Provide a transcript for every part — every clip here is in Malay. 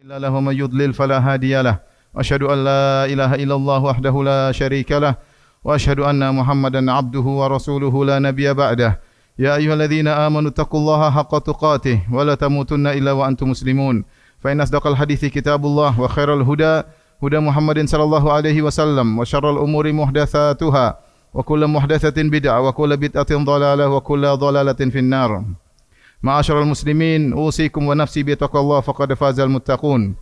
له ومن يضلل فلا هادي له وأشهد أن لا إله إلا الله وحده لا شريك له وأشهد أن محمدا عبده ورسوله لا نبي بعده يا أيها الذين آمنوا اتقوا الله حق تقاته ولا تموتن إلا وأنتم مسلمون فإن أصدق الحديث كتاب الله وخير الهدى هدى محمد صلى الله عليه وسلم وشر الأمور محدثاتها وكل محدثة بدعة وكل بدعة ضلالة وكل ضلالة في النار. Ma'asyiral muslimin, usikum wa nafsi bi taqwallah faqad fazal muttaqun.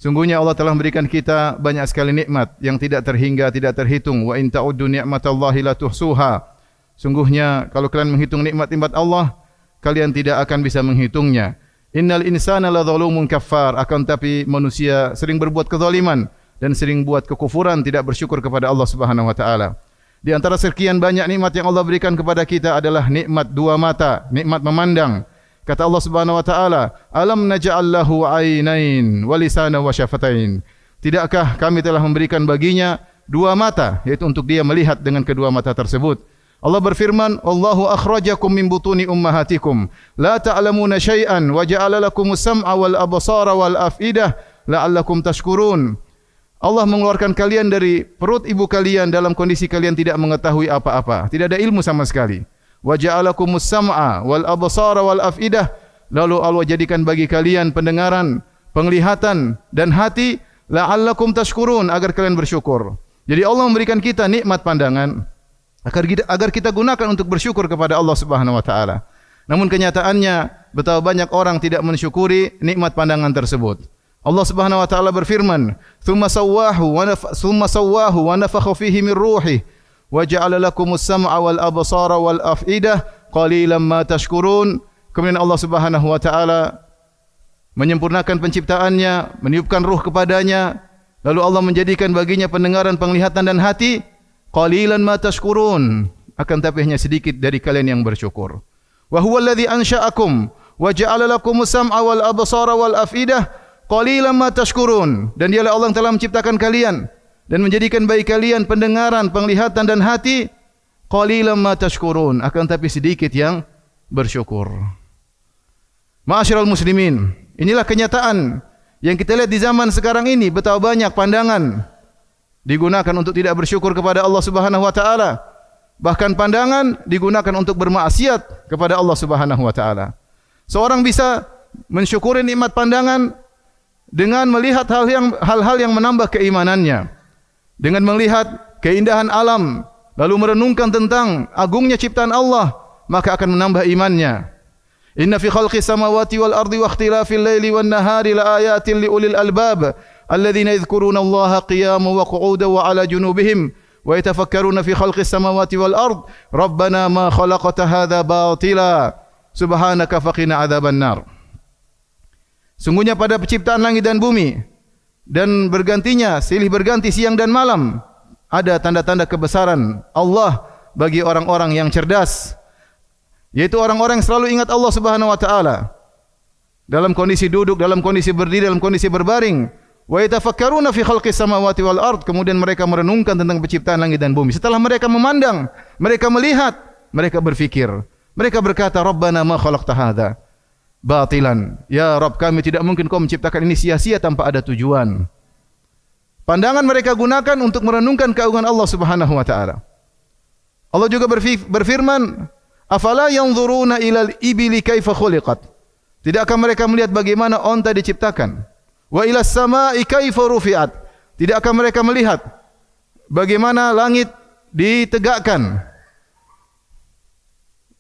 Sungguhnya Allah telah memberikan kita banyak sekali nikmat yang tidak terhingga, tidak terhitung. Wa in ta'uddu ni'matallahi la tuhsuha. Sungguhnya kalau kalian menghitung nikmat-nikmat Allah, kalian tidak akan bisa menghitungnya. Innal insana la zalumun kaffar. Akan tapi manusia sering berbuat kezaliman dan sering buat kekufuran, tidak bersyukur kepada Allah Subhanahu wa taala. Di antara sekian banyak nikmat yang Allah berikan kepada kita adalah nikmat dua mata, nikmat memandang. Kata Allah Subhanahu wa taala, "Alam naj'al lahu 'ainain wa lisanan wa syafatain." Tidakkah kami telah memberikan baginya dua mata, yaitu untuk dia melihat dengan kedua mata tersebut. Allah berfirman, "Allahu akhrajakum min butuni ummahatikum la ta'lamuna syai'an wa ja'ala lakumus sam'a wal absara wal afidah la'allakum tashkurun." Allah mengeluarkan kalian dari perut ibu kalian dalam kondisi kalian tidak mengetahui apa-apa, tidak ada ilmu sama sekali. Wa ja'alakumus sam'a wal absara wal afidah, lalu Allah jadikan bagi kalian pendengaran, penglihatan dan hati, la'allakum tashkurun, agar kalian bersyukur. Jadi Allah memberikan kita nikmat pandangan agar kita gunakan untuk bersyukur kepada Allah Subhanahu wa taala. Namun kenyataannya betapa banyak orang tidak mensyukuri nikmat pandangan tersebut. Allah Subhanahu wa taala berfirman, "Tsumma sawwahu wa nafakha fihi min ruhi." Wa ja'ala lakumus sam'a wal absara wal afidah qalilan ma tashkurun. Kemudian Allah Subhanahu wa taala menyempurnakan penciptaannya, meniupkan ruh kepadanya, lalu Allah menjadikan baginya pendengaran, penglihatan dan hati. Qalilan ma tashkurun, akan tapi hanya sedikit dari kalian yang bersyukur. Wa huwa alladhi ansha'akum wa ja'ala lakumus sam'a wal absara wal afidah qalilan ma tashkurun. Dan dialah Allah yang telah menciptakan kalian dan menjadikan bagi kalian pendengaran, penglihatan dan hati. Qalilan ma tashkurun, akan tapi sedikit yang bersyukur. Ma'asyiral muslimin, inilah kenyataan yang kita lihat di zaman sekarang ini, betapa banyak pandangan digunakan untuk tidak bersyukur kepada Allah Subhanahu wa taala. Bahkan pandangan digunakan untuk bermaksiat kepada Allah Subhanahu wa taala. Seorang bisa mensyukuri nikmat pandangan dengan melihat hal-hal yang menambah keimanannya. Dengan melihat keindahan alam, lalu merenungkan tentang agungnya ciptaan Allah, maka akan menambah imannya. Inna fi khalqis samawati wal ardi wa ikhtilafil laili wan nahari la ayatin li ulil albab alladhina yadhkuruna Allaha qiyaman wa qu'udan wa 'ala junubihim wa yatafakkaruna fi khalqis samawati wal ard rabbana ma khalaqta hadza batila subhanaka faqina adzaban nar. Sungguhnya pada penciptaan langit dan bumi dan bergantinya, silih berganti siang dan malam, ada tanda-tanda kebesaran Allah bagi orang-orang yang cerdas, yaitu orang-orang yang selalu ingat Allah Subhanahu wa taala dalam kondisi duduk, dalam kondisi berdiri, dalam kondisi berbaring. Wa yatafakkaruna fi khalqis samawati wal ard, kemudian mereka merenungkan tentang penciptaan langit dan bumi. Setelah mereka memandang, mereka melihat, mereka berfikir, mereka berkata, Rabbana ma khalaqta hadza batilan. Ya Rabb, kami tidak mungkin kau menciptakan ini sia-sia tanpa ada tujuan. Pandangan mereka gunakan untuk merenungkan keagungan Allah Subhanahu wa taala. Allah juga berfirman, "Afala yanzuruna ilal ibili kaifa khuliqat?" Tidakkah mereka melihat bagaimana onta diciptakan? Wa ilas samai kaifa rufi'at? Tidakkah mereka melihat bagaimana langit ditegakkan?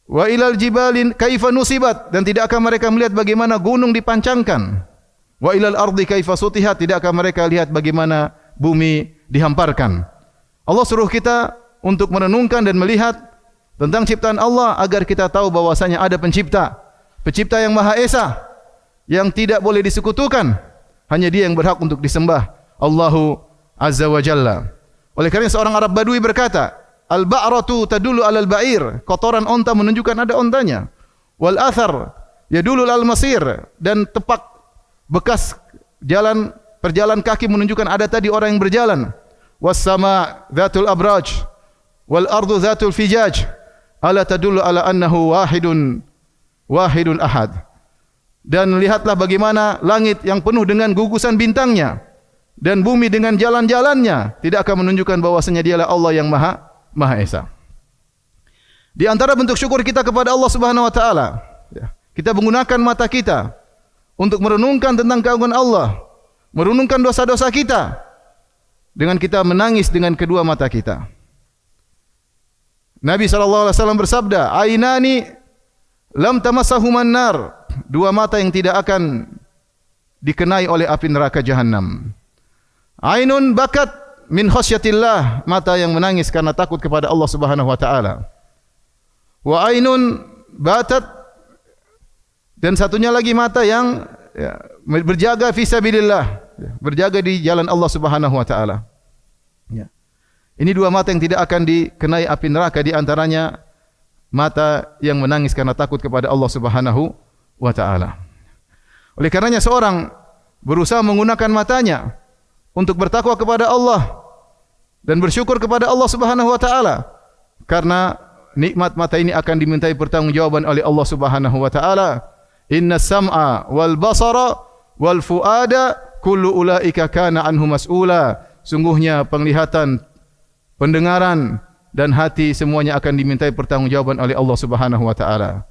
Wa ilal jibalin kaifa nusibat, dan tidakkah mereka melihat bagaimana gunung dipancangkan? Wa ilal ardi kaifa sutihat, tidakkah mereka lihat bagaimana bumi dihamparkan? Allah suruh kita untuk merenungkan dan melihat tentang ciptaan Allah agar kita tahu bahwasanya ada pencipta, pencipta yang Maha Esa, yang tidak boleh disekutukan, hanya Dia yang berhak untuk disembah, Allahu Azza wa Jalla. Oleh karena seorang Arab Badui berkata, Al-ba'ratu tadullu 'alal ba'ir, kotoran onta menunjukkan ada ontanya. Wal athar yadullu 'alal masir, dan tepak bekas perjalanan kaki menunjukkan ada tadi orang yang berjalan. Was sama dzatul abraj wal ardu dzatul fijaj ala tadullu 'ala annahu wahidun ahad. Dan lihatlah bagaimana langit yang penuh dengan gugusan bintangnya dan bumi dengan jalan-jalannya tidak akan menunjukkan bahwasanya dialah Allah yang Maha Esa. Di antara bentuk syukur kita kepada Allah Subhanahu wa taala, kita menggunakan mata kita untuk merenungkan tentang keagungan Allah, merenungkan dosa-dosa kita dengan kita menangis dengan kedua mata kita. Nabi SAW bersabda, "Ainani lam tamassahuman nar." Dua mata yang tidak akan dikenai oleh api neraka jahanam. Ainun bakat min khasyatillah, mata yang menangis karena takut kepada Allah Subhanahu wa taala. Wa ainun batat, dan satunya lagi mata yang berjaga fi sabilillah, berjaga di jalan Allah Subhanahu wa taala. Ini dua mata yang tidak akan dikenai api neraka, di antaranya mata yang menangis karena takut kepada Allah Subhanahu wa ta'ala. Oleh karenanya seorang berusaha menggunakan matanya untuk bertakwa kepada Allah dan bersyukur kepada Allah Subhanahu wa ta'ala, karena nikmat mata ini akan dimintai pertanggungjawaban oleh Allah Subhanahu wa ta'ala. Inna sam'a wal basara wal fuada kullu ulaika kana anhu mas'ula. Sungguhnya penglihatan, pendengaran dan hati semuanya akan dimintai pertanggungjawaban oleh Allah Subhanahu wa ta'ala.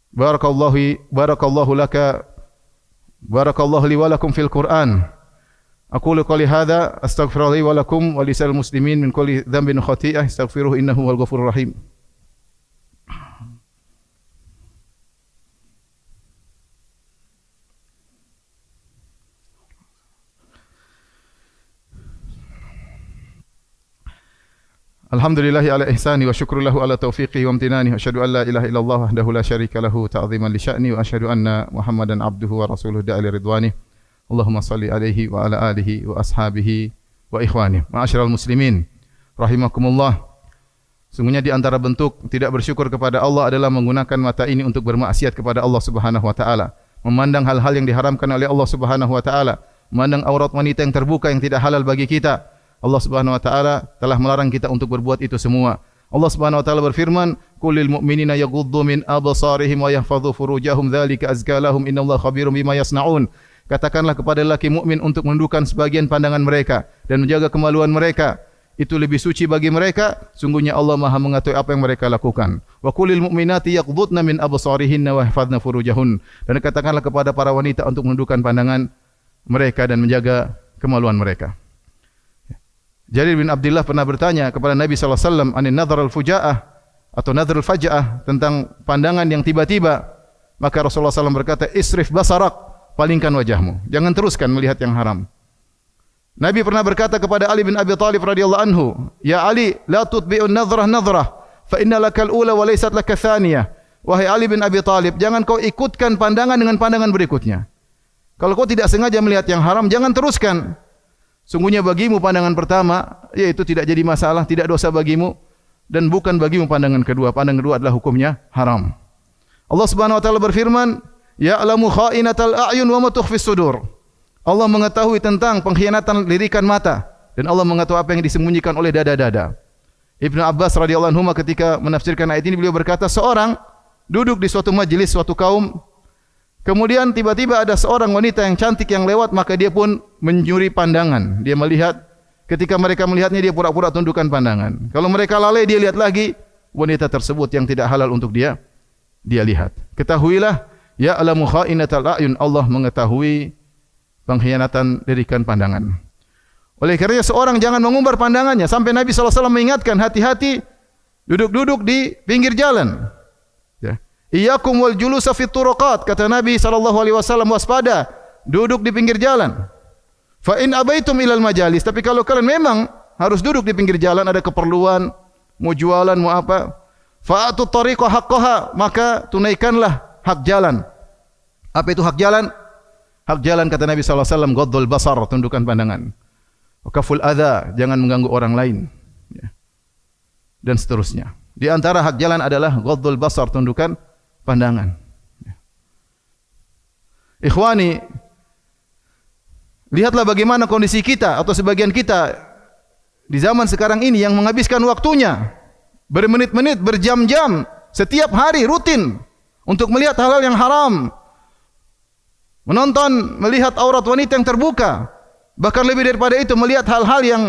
Barakallahu laka, barakallahu li wa lakum fil Qur'an. Aqulu qouli hadza astaghfirullahi wa lakum wa lisal muslimin min kulli dhanbin khati'ah astaghfiruhu innahu wal ghafurur rahim. Alhamdulillahi ala ihsani wa syukru lahu ala taufiqi wa amtinani wa asyhadu an la ilaha illallah wahdahu la syarika lahu ta'ziman li sya'ni wa asyhadu anna Muhammadan abduhu wa rasuluhu da'ali ridwani. Allahumma salli alaihi wa ala alihi wa ashabihi wa ikhwani. Ma'asyiral muslimin rahimakumullah. Sungguhnya di antara bentuk tidak bersyukur kepada Allah adalah menggunakan mata ini untuk bermaksiat kepada Allah Subhanahu wa taala, memandang hal-hal yang diharamkan oleh Allah Subhanahu wa taala, memandang aurat wanita yang terbuka yang tidak halal bagi kita. Allah Subhanahu wa taala telah melarang kita untuk berbuat itu semua. Allah Subhanahu wa taala berfirman, "Qulil mu'minina yaghuddu min absarihim wa yahfadhu furujahum dzalika azka lahum innallaha khabirum bima yasnaun." Katakanlah kepada lelaki mukmin untuk menundukkan sebagian pandangan mereka dan menjaga kemaluan mereka. Itu lebih suci bagi mereka. Sungguhnya Allah Maha mengetahui apa yang mereka lakukan. Wa qulil mu'minati yaghuddna min absarihinna wa yahfadhna furujahun. Dan katakanlah kepada para wanita untuk menundukkan pandangan mereka dan menjaga kemaluan mereka. Jarir bin Abdullah pernah bertanya kepada Nabi sallallahu alaihi wasallam anin nadhar al-fujaah atau nadhar al-faj'ah, tentang pandangan yang tiba-tiba. Maka Rasulullah SAW berkata, "Isrif basarak," palingkan wajahmu, jangan teruskan melihat yang haram. Nabi pernah berkata kepada Ali bin Abi Thalib radhiyallahu anhu, "Ya Ali, la tutbi'un nadhrah, fa inna lakal ula wa laysat laka thaniyah." Wahai Ali bin Abi Thalib, jangan kau ikutkan pandangan dengan pandangan berikutnya. Kalau kau tidak sengaja melihat yang haram, jangan teruskan. Sungguhnya bagimu pandangan pertama, yaitu tidak jadi masalah, tidak dosa bagimu, dan bukan bagimu pandangan kedua. Pandangan kedua adalah hukumnya haram. Allah Subhanahu wa taala berfirman, "Ya'lamu kha'inatal a'yun wa ma tukhfis sudur." Allah mengetahui tentang pengkhianatan lirikan mata, dan Allah mengetahui apa yang disembunyikan oleh dada-dada. Ibnu Abbas radhiyallahu anhu ketika menafsirkan ayat ini, beliau berkata, seorang duduk di suatu majelis suatu kaum, kemudian tiba-tiba ada seorang wanita yang cantik yang lewat, maka dia pun mencuri pandangan. Dia melihat, ketika mereka melihatnya dia pura-pura tundukkan pandangan. Kalau mereka lalai dia lihat lagi wanita tersebut yang tidak halal untuk dia lihat. Ketahuilah, ya'lamu kha'inatal a'yun, Allah mengetahui pengkhianatan lirikan pandangan. Oleh karenanya seorang jangan mengumbar pandangannya, sampai Nabi SAW mengingatkan, hati-hati duduk-duduk di pinggir jalan. Iyyakum wal julusa fit turuqat, kata Nabi SAW, waspada duduk di pinggir jalan. Fa in abaitum ilal majalis, tapi kalau kalian memang harus duduk di pinggir jalan, ada keperluan, mau jualan, mau apa, fa'atu tariqa haqqaha, maka tunaikanlah hak jalan. Apa itu hak jalan? Hak jalan kata Nabi SAW, ghaddul basar, tundukkan pandangan. Kaful adha, jangan mengganggu orang lain, dan seterusnya. Di antara hak jalan adalah ghaddul basar, tundukkan pandangan. Ikhwani, lihatlah bagaimana kondisi kita atau sebagian kita di zaman sekarang ini yang menghabiskan waktunya bermenit-menit, berjam-jam setiap hari rutin untuk melihat hal-hal yang haram, menonton, melihat aurat wanita yang terbuka. Bahkan lebih daripada itu, melihat hal-hal yang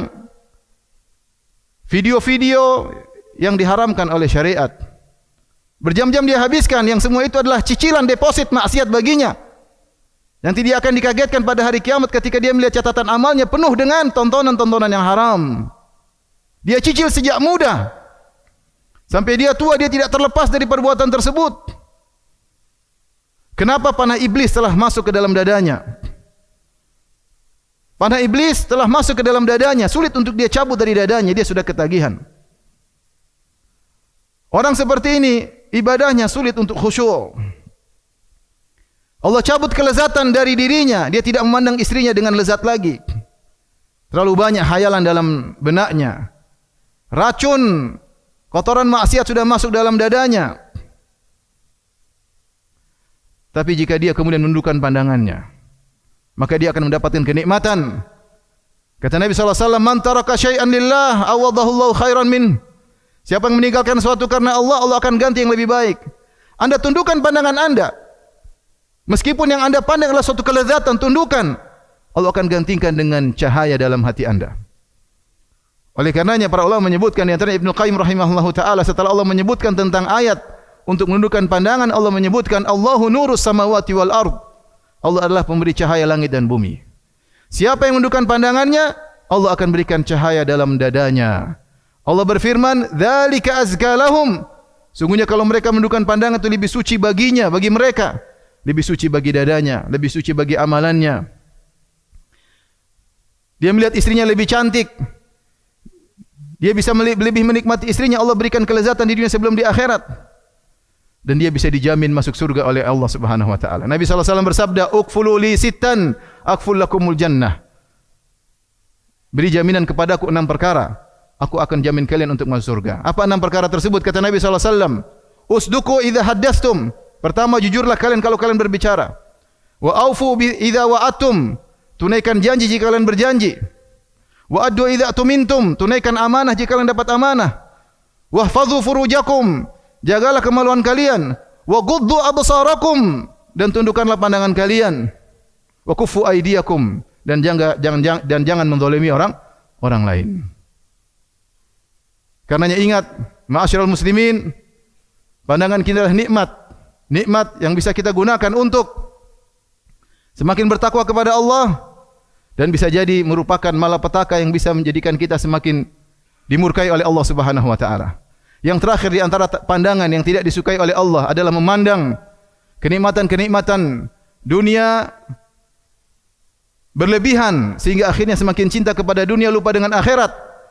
video-video yang diharamkan oleh syariat. Berjam-jam dia habiskan, yang semua itu adalah cicilan deposit maksiat baginya. Nanti dia akan dikagetkan pada hari kiamat ketika dia melihat catatan amalnya penuh dengan tontonan-tontonan yang haram. Dia cicil sejak muda. Sampai dia tua, dia tidak terlepas dari perbuatan tersebut. Kenapa? Panah iblis telah masuk ke dalam dadanya. Panah iblis telah masuk ke dalam dadanya. Sulit untuk dia cabut dari dadanya. Dia sudah ketagihan. Orang seperti ini, ibadahnya sulit untuk khusyuk. Allah cabut kelezatan dari dirinya. Dia tidak memandang istrinya dengan lezat lagi. Terlalu banyak hayalan dalam benaknya. Racun, kotoran maksiat sudah masuk dalam dadanya. Tapi jika dia kemudian menundukkan pandangannya, maka dia akan mendapatkan kenikmatan. Kata Nabi SAW, "Man taraka syai'an lillah, awadahu Allah khairan min." Siapa yang meninggalkan sesuatu karena Allah, Allah akan ganti yang lebih baik. Anda tundukkan pandangan Anda. Meskipun yang Anda pandang adalah suatu kelezatan, tundukkan. Allah akan gantikan dengan cahaya dalam hati Anda. Oleh karenanya para ulama menyebutkan, di antara Ibnu Qayyim rahimahullahu taala, setelah Allah menyebutkan tentang ayat untuk menundukkan pandangan, Allah menyebutkan Allahu nurus samawati wal ard. Allah adalah pemberi cahaya langit dan bumi. Siapa yang menundukkan pandangannya, Allah akan berikan cahaya dalam dadanya. Allah berfirman, "Dzalika azka lahum." Sungguhnya kalau mereka menundukkan pandangan itu lebih suci baginya, bagi mereka. Lebih suci bagi dadanya, lebih suci bagi amalannya. Dia melihat istrinya lebih cantik. Dia bisa lebih menikmati istrinya. Allah berikan kelezatan di dunia sebelum di akhirat. Dan dia bisa dijamin masuk surga oleh Allah Subhanahu wa taala. Nabi sallallahu alaihi wasallam bersabda, "Ukfulu li sittan, akful lakumul jannah." Beri jaminan kepadaku 6 perkara. Aku akan jamin kalian untuk masuk surga. Apa 6 perkara tersebut? Kata Nabi sallallahu alaihi wasallam, "Usduqu idza haddastum." Pertama, jujurlah kalian kalau kalian berbicara. "Wa aufu idza wa'atum." Tunaikan janji jika kalian berjanji. "Wa addu idza tumintum." Tunaikan amanah jika kalian dapat amanah. "Wahfadhu furujakum." Jagalah kemaluan kalian. "Wa ghuddu absarakum." Dan tundukkanlah pandangan kalian. "Wa kuffu aydiyakum." Dan jangan menzalimi orang lain. Karenanya ingat, ma'asyiral muslimin, pandangan kita adalah nikmat. Nikmat yang bisa kita gunakan untuk semakin bertakwa kepada Allah dan bisa jadi merupakan malapetaka yang bisa menjadikan kita semakin dimurkai oleh Allah Subhanahu wa taala. Yang terakhir di antara pandangan yang tidak disukai oleh Allah adalah memandang kenikmatan-kenikmatan dunia berlebihan sehingga akhirnya semakin cinta kepada dunia lupa dengan akhirat.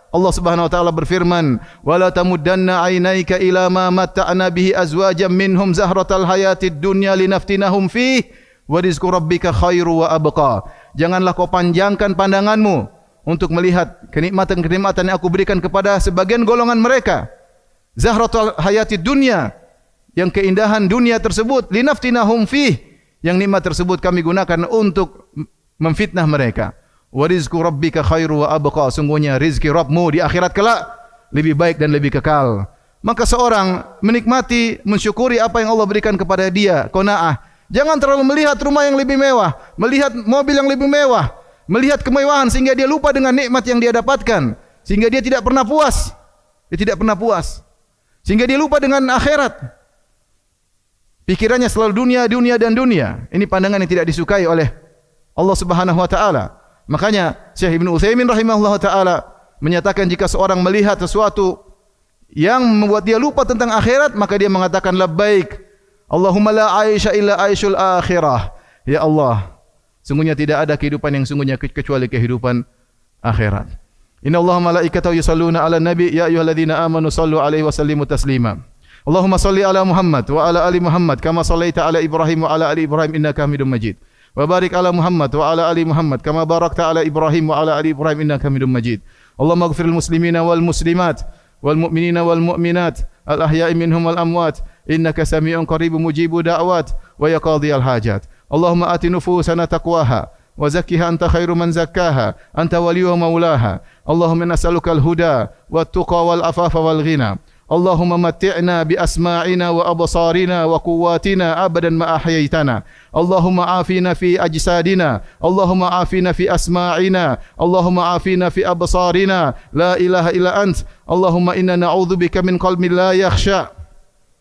Allah Subhanahu wa taala berfirman, "Wala tamuddanna 'ainaika ila ma matta'na bihi azwajan minhum zahratal hayatid dunya linaftinahum fihi wa rizqu rabbika khairu wa abqa." Janganlah kau panjangkan pandanganmu untuk melihat kenikmatan-kenikmatan yang aku berikan kepada sebagian golongan mereka. Zahratul hayatid dunya, yang keindahan dunia tersebut, linaftinahum fihi, yang nikmat tersebut kami gunakan untuk memfitnah mereka. Wa rizqu rabbika khairu wa abqa. Sungguhnya rizki Rabbmu di akhirat kelak lebih baik dan lebih kekal. Maka seorang menikmati, mensyukuri apa yang Allah berikan kepada dia, qanaah. Jangan terlalu melihat rumah yang lebih mewah, melihat mobil yang lebih mewah, melihat kemewahan sehingga dia lupa dengan nikmat yang dia dapatkan, sehingga dia tidak pernah puas. Dia tidak pernah puas. Sehingga dia lupa dengan akhirat. Pikirannya selalu dunia, dunia dan dunia. Ini pandangan yang tidak disukai oleh Allah Subhanahu wa taala. Makanya Syekh Ibnu Utsaimin rahimahullah taala menyatakan jika seorang melihat sesuatu yang membuat dia lupa tentang akhirat, maka dia mengatakan labbaik Allahumma la aisha illa aishul akhirah. Ya Allah, sungguhnya tidak ada kehidupan yang sungguhnya kecuali kehidupan akhirat. Inna Allah malaikatahu yusalluna ala nabi ya ayyuhalladzina amanu sallu alaihi wa sallimu taslima. Allahumma salli ala Muhammad wa ala ali Muhammad kama sallaita ala Ibrahim wa ala ali Ibrahim innaka Hamidum Majid. Wa barik ala Muhammad wa ala ali Muhammad kama barakta ala Ibrahim wa ala ali Ibrahim innaka Hamidum Majid. Allahumma ighfiril muslimina wal muslimat wal mu'minina wal mu'minat al ahya'i minhum wal amwat innaka sami'un qaribun mujibud da'wat wa ya qadhiyal hajat. Allahumma ati nufusana taqwaha wa zakkiha anta khairu man zakkaha anta waliyuha maulaha. Allahumma nas'aluka al huda wat tuqa wal afafa wal ghina. اللهم متعنا بأسماعنا وأبصارنا وقواتنا أبدا ما أحييتنا اللهم عافنا في أجسادنا اللهم عافنا في أسماعنا اللهم عافنا في أبصارنا لا إله إلا أنت اللهم إنا نعوذ بك من قلب لا يخشع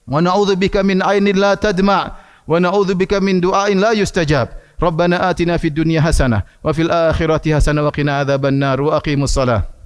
ونعوذ بك من عين لا تدمع ونعوذ بك من دعاء لا يستجاب ربنا آتنا في الدنيا حسنة وفي الآخرة حسنة وقنا عذاب النار وأقيموا الصلاة